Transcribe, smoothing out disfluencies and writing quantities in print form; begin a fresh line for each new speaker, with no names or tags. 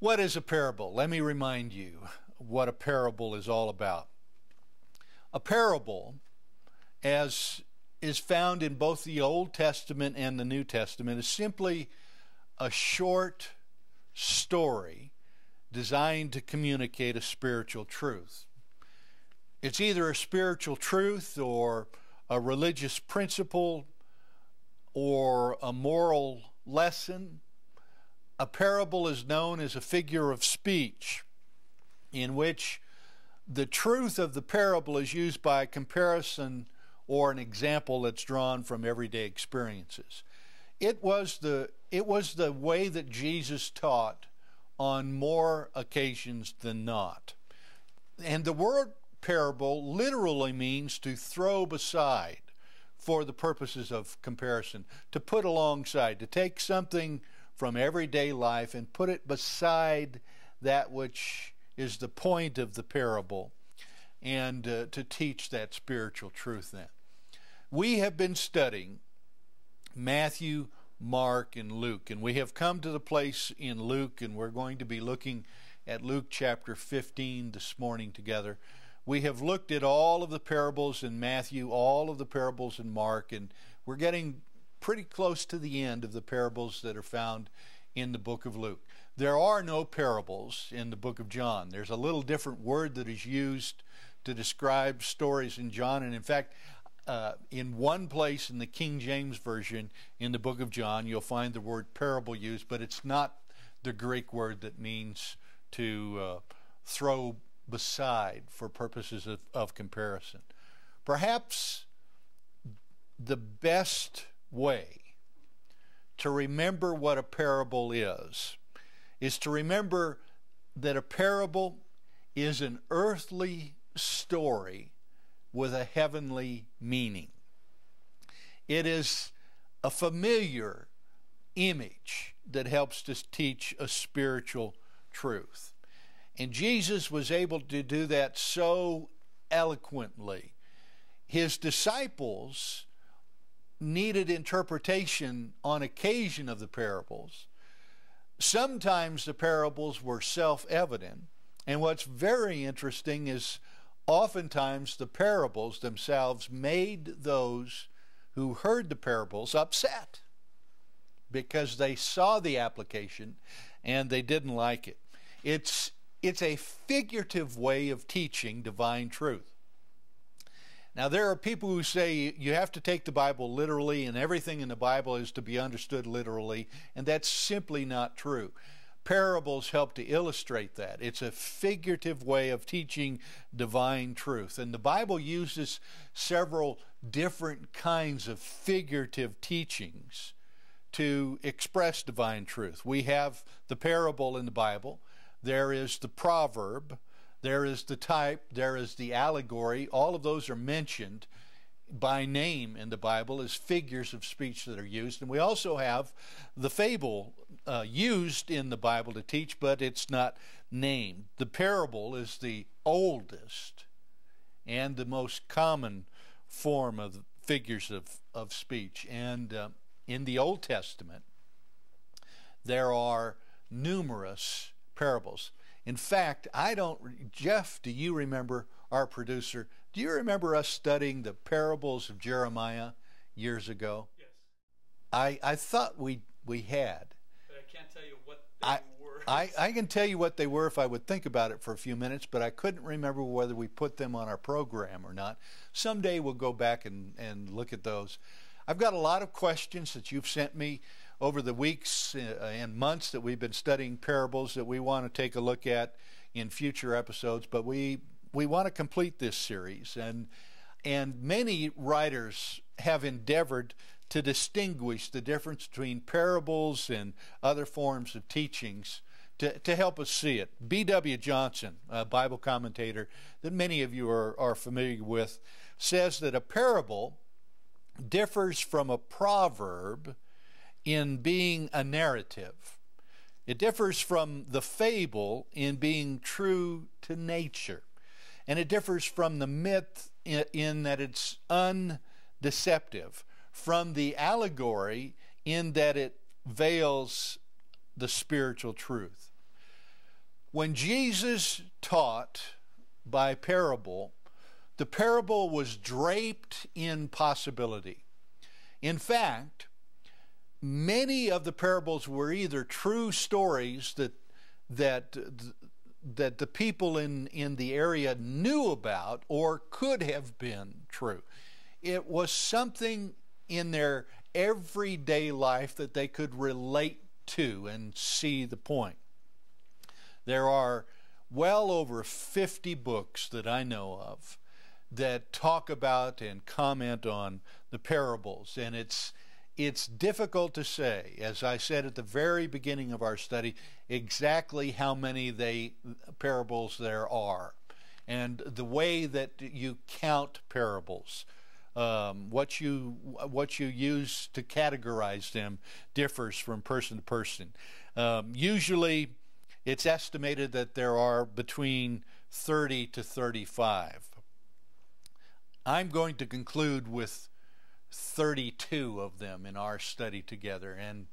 What is a parable? Let me remind you what a parable is all about. A parable, as is found in both the Old Testament and the New Testament, is simply a short story designed to communicate a spiritual truth. It's either a spiritual truth or a religious principle or a moral lesson. A parable is known as a figure of speech in which the truth of the parable is used by comparison or an example that's drawn from everyday experiences. It was the way that Jesus taught on more occasions than not. And the word parable literally means to throw beside for the purposes of comparison, to put alongside, to take something from everyday life and put it beside that which is the point of the parable, and to teach that spiritual truth then. We have been studying Matthew, Mark, and Luke, and we have come to the place in Luke, and we're going to be looking at Luke chapter 15 this morning together. We have looked at all of the parables in Matthew, all of the parables in Mark, and we're getting pretty close to the end of the parables that are found in the book of Luke. There are no parables in the book of John. There's a little different word that is used to describe stories in John, and in fact, in one place in the King James Version in the book of John, you'll find the word parable used, but it's not the Greek word that means to throw beside for purposes of comparison. Perhaps the best way to remember what a parable is to remember that a parable is an earthly story with a heavenly meaning. It is a familiar image that helps to teach a spiritual truth. And Jesus was able to do that so eloquently. His disciples needed interpretation on occasion of the parables. Sometimes the parables were self-evident, and what's very interesting is oftentimes the parables themselves made those who heard the parables upset because they saw the application and they didn't like it. It's a figurative way of teaching divine truth. Now, there are people who say you have to take the Bible literally and everything in the Bible is to be understood literally, and that's simply not true. Parables help to illustrate that. It's a figurative way of teaching divine truth. And the Bible uses several different kinds of figurative teachings to express divine truth. We have the parable in the Bible. There is the proverb. There is the type, there is the allegory. All of those are mentioned by name in the Bible as figures of speech that are used. And we also have the fable used in the Bible to teach, but it's not named. The parable is the oldest and the most common form of figures of speech. And in the Old Testament, there are numerous parables. In fact, Jeff, do you remember, our producer, do you remember us studying the parables of Jeremiah years ago?
Yes.
I thought we had.
But I can't tell you what they were.
I can tell you what they were if I would think about it for a few minutes, but I couldn't remember whether we put them on our program or not. Someday we'll go back and look at those. I've got a lot of questions that you've sent me over the weeks and months that we've been studying parables that we want to take a look at in future episodes, but we want to complete this series, and many writers have endeavored to distinguish the difference between parables and other forms of teachings to help us see it. B.W. Johnson, a Bible commentator that many of you are familiar with, says that a parable differs from a proverb in being a narrative. It differs from the fable in being true to nature. And it differs from the myth in that it's undeceptive, from the allegory in that it veils the spiritual truth. When Jesus taught by parable, the parable was draped in possibility. In fact, many of the parables were either true stories that the people in the area knew about or could have been true. It was something in their everyday life that they could relate to and see the point. There are well over 50 books that I know of that talk about and comment on the parables, and it's difficult to say, as I said at the very beginning of our study, exactly how many parables there are, and the way that you count parables. What you use to categorize them differs from person to person. Usually, it's estimated that there are between 30 to 35. I'm going to conclude with 32 of them in our study together, and